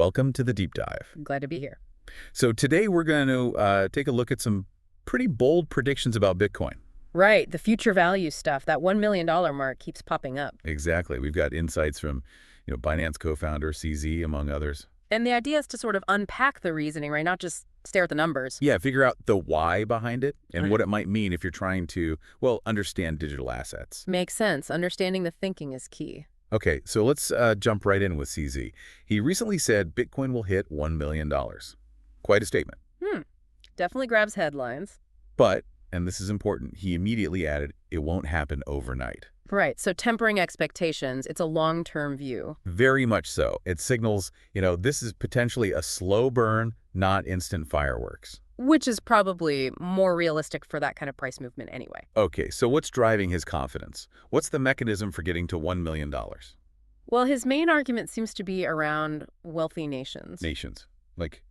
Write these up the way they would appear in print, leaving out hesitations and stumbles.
welcome to the Deep Dive. Glad to be here. So today we're going to take a look at some pretty bold predictions about Bitcoin. Right, the future value stuff, that $1 million mark keeps popping up. Exactly. We've got insights from, Binance co-founder CZ, among others. And the idea is to sort of unpack the reasoning, right? Not just stare at the numbers. Yeah, figure out the why behind it and what it might mean if you're trying to, understand digital assets. Makes sense. Understanding the thinking is key. Okay, so let's jump right in with CZ. He recently said Bitcoin will hit $1 million. Quite a statement. Definitely grabs headlines. But, and this is important, he immediately added, it won't happen overnight. Right, so tempering expectations, it's a long-term view. Very much so. It signals, this is potentially a slow burn, not instant fireworks. Which is probably more realistic for that kind of price movement anyway. Okay, so what's driving his confidence? What's the mechanism for getting to $1 million? Well, his main argument seems to be around wealthy nations. Nations, like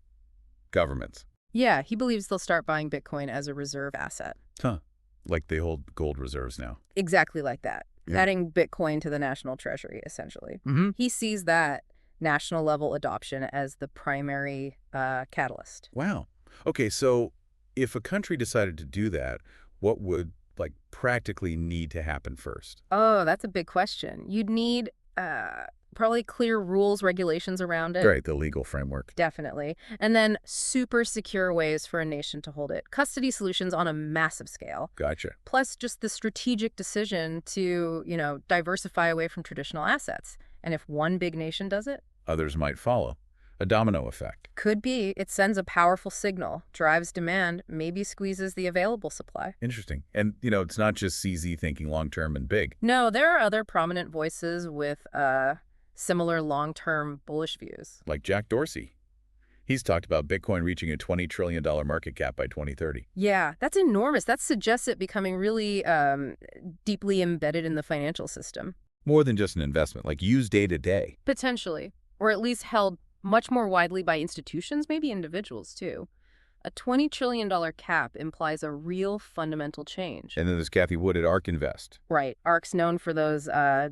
governments. Yeah, he believes they'll start buying Bitcoin as a reserve asset. Huh. Like they hold gold reserves now. Exactly like that. Yeah. Adding Bitcoin to the national treasury, essentially. He sees that national level adoption as the primary catalyst. Wow. Okay, so if a country decided to do that, what would, practically need to happen first? Oh, that's a big question. You'd need probably clear rules, regulations around it. Right, the legal framework. Definitely. And then super secure ways for a nation to hold it. Custody solutions on a massive scale. Gotcha. Plus just the strategic decision to, diversify away from traditional assets. And if one big nation does it, Others might follow. A domino effect. could be it sends a powerful signal, drives demand, maybe squeezes the available supply. Interesting. And, it's not just CZ thinking long-term and big. No, there are other prominent voices with similar long-term bullish views. Like Jack Dorsey. He's talked about Bitcoin reaching a $20 trillion market cap by 2030. Yeah, that's enormous. That suggests it becoming really deeply embedded in the financial system. More than just an investment, used day to day. Potentially, or at least held much more widely by institutions, maybe individuals too. A $20 trillion cap implies a real fundamental change. And then there's Kathy Wood at ARK Invest. Right. ARK's known for those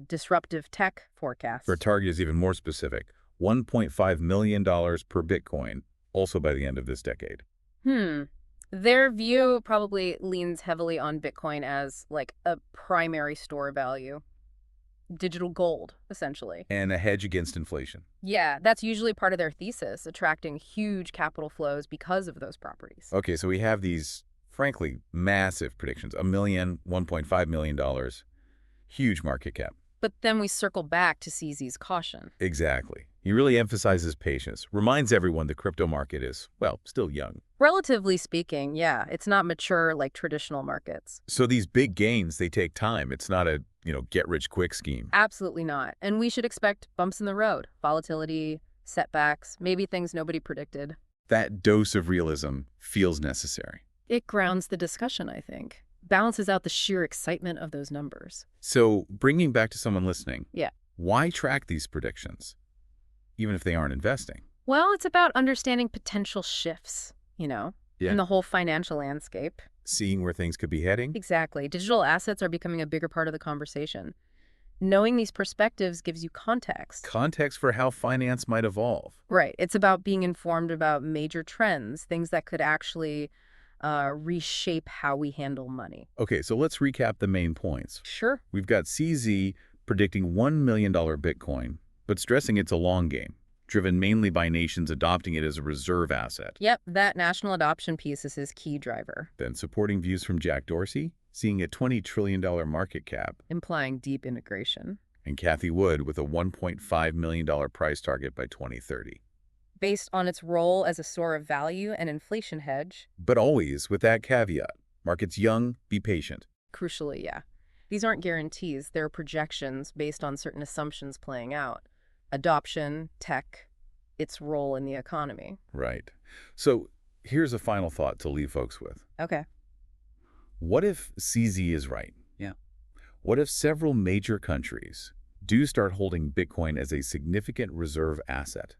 disruptive tech forecasts. Her target is even more specific, $1.5 million per Bitcoin, also by the end of this decade. Their view probably leans heavily on Bitcoin as a primary store value. Digital gold, essentially. And a hedge against inflation. Yeah, that's usually part of their thesis, attracting huge capital flows because of those properties. Okay, so we have these, frankly, massive predictions. $1 million, $1.5 million, huge market cap. But then we circle back to CZ's caution. Exactly. He really emphasizes patience, reminds everyone the crypto market is, still young. Relatively speaking, yeah, it's not mature like traditional markets. So these big gains, they take time. It's not a, get-rich-quick scheme. Absolutely not. And we should expect bumps in the road, volatility, setbacks, maybe things nobody predicted. That dose of realism feels necessary. It grounds the discussion, I think. Balances out the sheer excitement of those numbers. So, bringing back to someone listening. Yeah. Why track these predictions, even if they aren't investing? Well, it's about understanding potential shifts, in the whole financial landscape. Seeing where things could be heading? Exactly. Digital assets are becoming a bigger part of the conversation. Knowing these perspectives gives you context. Context for how finance might evolve. Right. It's about being informed about major trends, things that could actually reshape how we handle money. Okay, so let's recap the main points. Sure. We've got CZ predicting $1 million Bitcoin, but stressing it's a long game, driven mainly by nations adopting it as a reserve asset. Yep, that national adoption piece is his key driver. Then supporting views from Jack Dorsey, seeing a $20 trillion market cap. Implying deep integration. And Kathy Wood with a $1.5 million price target by 2030. Based on its role as a store of value and inflation hedge. But always with that caveat, market's young, be patient. Crucially, yeah. These aren't guarantees, they're projections based on certain assumptions playing out. Adoption, tech, its role in the economy. Right. So here's a final thought to leave folks with. Okay. What if CZ is right? Yeah. What if several major countries do start holding Bitcoin as a significant reserve asset?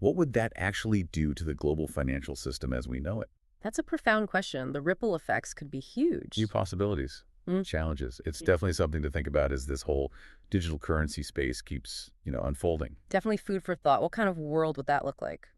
What would that actually do to the global financial system as we know it? That's a profound question. The ripple effects could be huge. New possibilities. Mm. challenges. It's definitely something to think about as this whole digital currency space keeps, unfolding. Definitely food for thought. What kind of world would that look like?